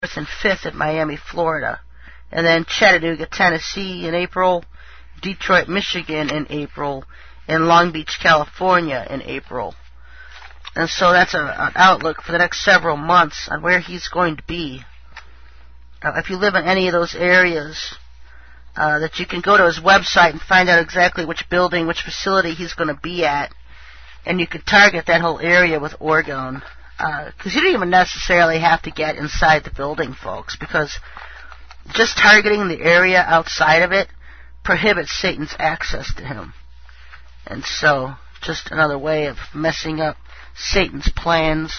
and 5th at Miami, Florida. And then Chattanooga, Tennessee in April, Detroit, Michigan in April, and Long Beach, California in April. And so that's an outlook for the next several months on where he's going to be. If you live in any of those areas, that you can go to his website and find out exactly which building, which facility he's going to be at, and you can target that whole area with orgone. Because you don't even necessarily have to get inside the building, folks, because just targeting the area outside of it prohibits Satan's access to him. And so, just another way of messing up Satan's plans,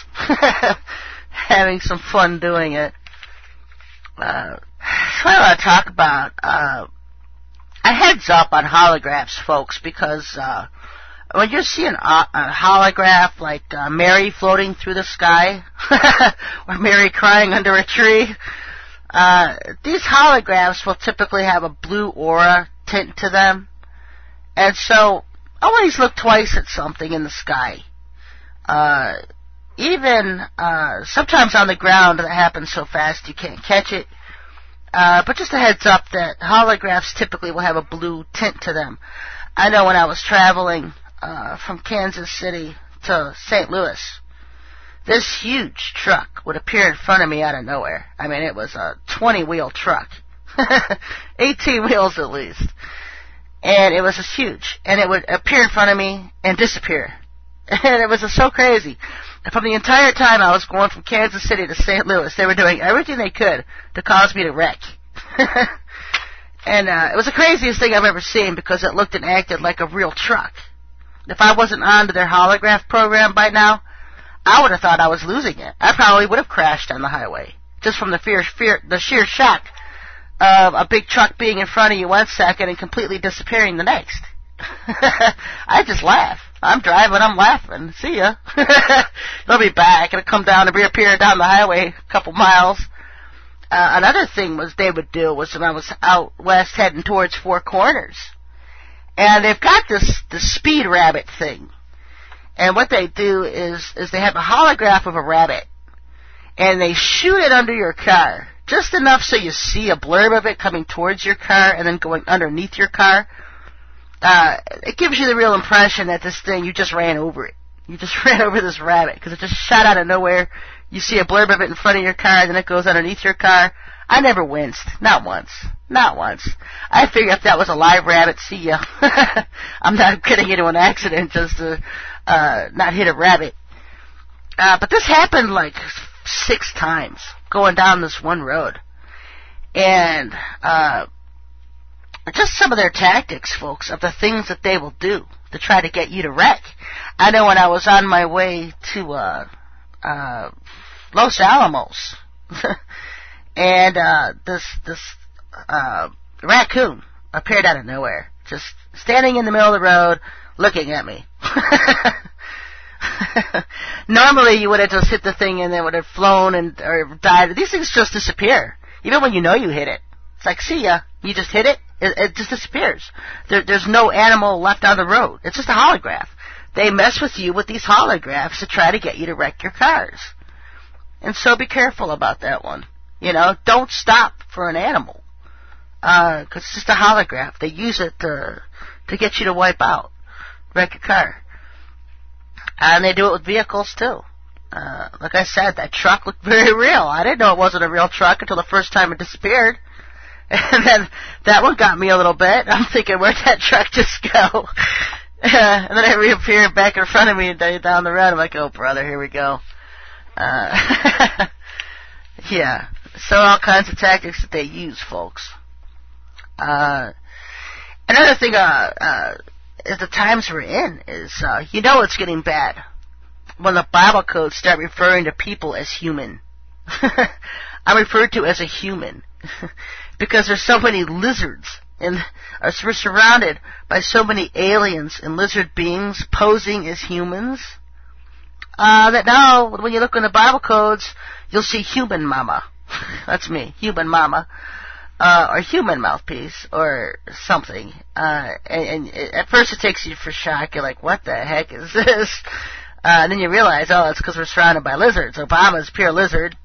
having some fun doing it. What I want to talk about, a heads up on holographs, folks, because when you're seeing a holograph like Mary floating through the sky, or Mary crying under a tree, these holographs will typically have a blue aura tint to them. And so, always look twice at something in the sky. Even sometimes on the ground that happens so fast you can't catch it. But just a heads up that holographs typically will have a blue tint to them. I know when I was traveling from Kansas City to St. Louis, this huge truck would appear in front of me out of nowhere. I mean, it was a 20-wheel truck. 18 wheels at least. And it was just huge. And it would appear in front of me and disappear. And it was just so crazy. And from the entire time I was going from Kansas City to St. Louis, they were doing everything they could to cause me to wreck. And it was the craziest thing I've ever seen because it looked and acted like a real truck. If I wasn't on to their holograph program by now, I would have thought I was losing it. I probably would have crashed on the highway just from the sheer shock of a big truck being in front of you one second and completely disappearing the next. I just laugh. I'm driving, I'm laughing. See ya. They'll be back. It'll come down and reappear down the highway a couple miles. Another thing they would do was when I was out west heading towards Four Corners. And they've got this speed rabbit thing. And what they do is they have a holograph of a rabbit. And they shoot it under your car. Just enough so you see a blurb of it coming towards your car and then going underneath your car. It gives you the real impression that this thing, you just ran over it. You just ran over this rabbit because it just shot out of nowhere. You see a blurb of it in front of your car, then it goes underneath your car. I never winced. Not once. Not once. I figured if that was a live rabbit, see ya. I'm not getting into an accident just to not hit a rabbit. But this happened like 6 times going down this one road. And just some of their tactics, folks, of the things that they will do to try to get you to wreck. I know when I was on my way to Los Alamos, and this raccoon appeared out of nowhere, just standing in the middle of the road, looking at me. Normally, you would have just hit the thing and it would have flown or died. These things just disappear, even when you know you hit it. It's like, see ya, you just hit it. It just disappears. There's no animal left on the road. It's just a holograph. They mess with you with these holographs to try to get you to wreck your cars. And so be careful about that one. You know, don't stop for an animal. Because it's just a holograph. They use it to get you to wipe out, wreck your car. And they do it with vehicles too. Like I said, that truck looked very real. I didn't know it wasn't a real truck until the first time it disappeared. And then that one got me a little bit. I'm thinking, where'd that truck just go? And then it reappeared back in front of me down the road. I'm like, oh, brother, here we go. Yeah. So all kinds of tactics that they use, folks. Another thing is the times we're in is, you know it's getting bad when the Bible codes start referring to people as human. I'm referred to as a human. Because there's so many lizards, and we're surrounded by so many aliens and lizard beings posing as humans, that now, when you look in the Bible codes, you'll see human mama. That's me, human mama, or human mouthpiece, or something. And at first it takes you for shock. You're like, what the heck is this? And then you realize, oh, it's because we're surrounded by lizards. Obama's pure lizard.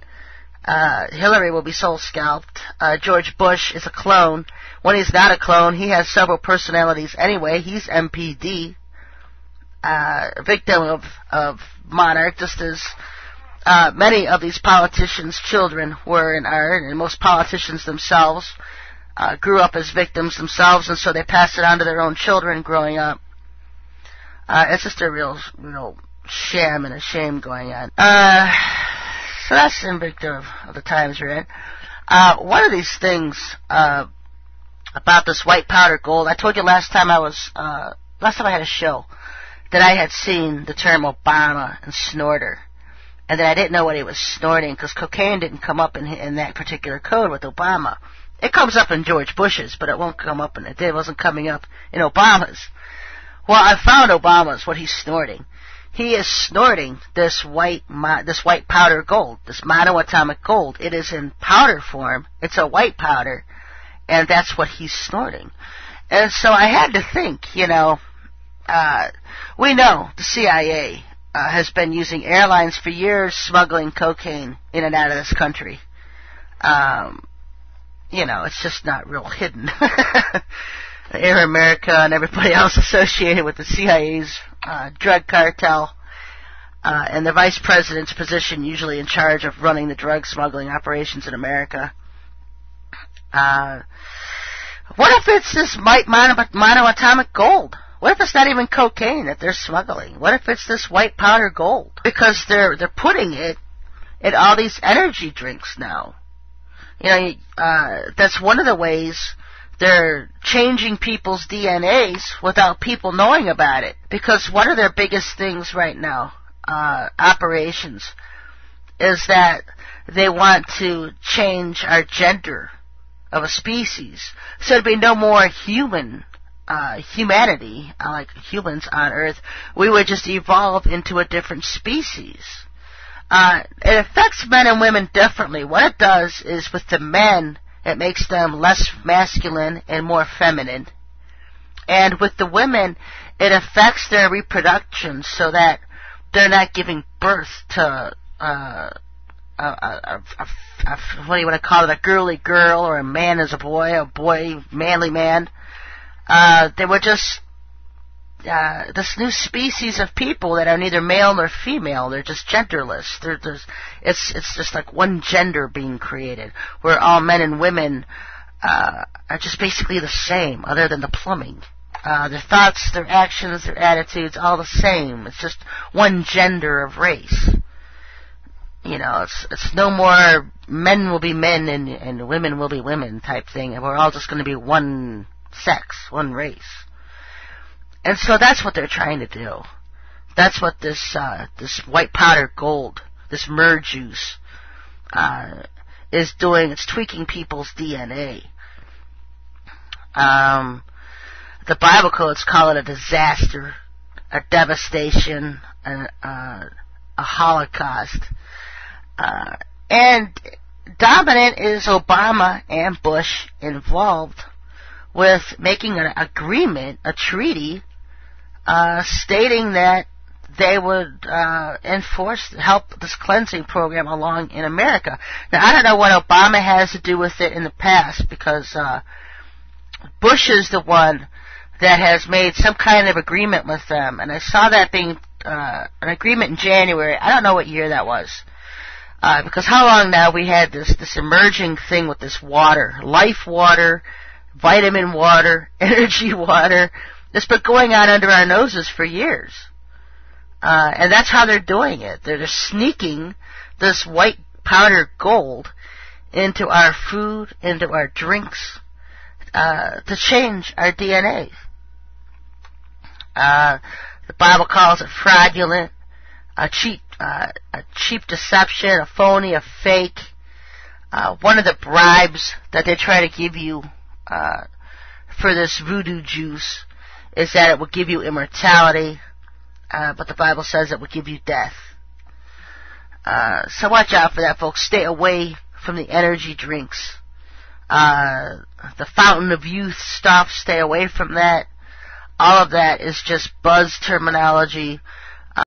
Hillary will be soul scalped. George Bush is a clone. When he's not a clone, he has several personalities anyway. He's MPD, a victim of monarch, just as many of these politicians' children were and are, and most politicians themselves grew up as victims themselves, and so they pass it on to their own children growing up. It's just a real sham and a shame going on. So that's indicative of the times we're in. One of these things about this white powder gold, I told you last time I had a show, that I had seen the term Obama and snorter, and that I didn't know what he was snorting, because cocaine didn't come up in that particular code with Obama. It comes up in George Bush's, but it won't come up it wasn't coming up in Obama's. Well, I found Obama's, what he's snorting. He is snorting this white powder gold, this monoatomic gold. It is in powder form. It's a white powder, and that's what he's snorting. And so I had to think, we know the CIA has been using airlines for years smuggling cocaine in and out of this country. It's just not real hidden. Air America and everybody else associated with the CIA's drug cartel, and the vice president's position usually in charge of running the drug smuggling operations in America. What if it's this monoatomic gold? What if it's not even cocaine that they're smuggling? What if it's this white powder gold? Because they're putting it in all these energy drinks now. That's one of the ways they're changing people's DNAs without people knowing about it. Because one of their biggest things right now, operations, is that they want to change our gender of a species. So there'd be no more humanity, like humans on Earth. We would just evolve into a different species. It affects men and women differently. What it does is with the men, it makes them less masculine and more feminine. And with the women, it affects their reproduction so that they're not giving birth to what do you want to call it, a girly girl, or a man as a boy, manly man. They were just this new species of people that are neither male nor female. They're just genderless. It's just like one gender being created, where all men and women are just basically the same, other than the plumbing. Their thoughts, their actions, their attitudes, all the same. It's just one gender of race. It's no more men will be men and women will be women type thing, and we're all just going to be one sex, one race. And so that's what they're trying to do. That's what this white powder gold, this myrrh juice, is doing. It's tweaking people's DNA. The Bible codes call it a disaster, a devastation, a holocaust. And dominant is Obama and Bush involved with making an agreement, a treaty, stating that they would help this cleansing program along in America. Now, I don't know what Obama has to do with it in the past, because Bush is the one that has made some kind of agreement with them, and I saw that being an agreement in January. I don't know what year that was, because how long now we had this emerging thing with this water, life water, vitamin water, energy water. It's been going on under our noses for years. And that's how they're doing it. They're just sneaking this white powder gold into our food, into our drinks, to change our DNA. The Bible calls it fraudulent, a cheap deception, a phony, a fake. One of the bribes that they try to give you for this voodoo juice is that it will give you immortality, but the Bible says it will give you death. So watch out for that, folks. Stay away from the energy drinks. The fountain of youth stuff, stay away from that. All of that is just buzz terminology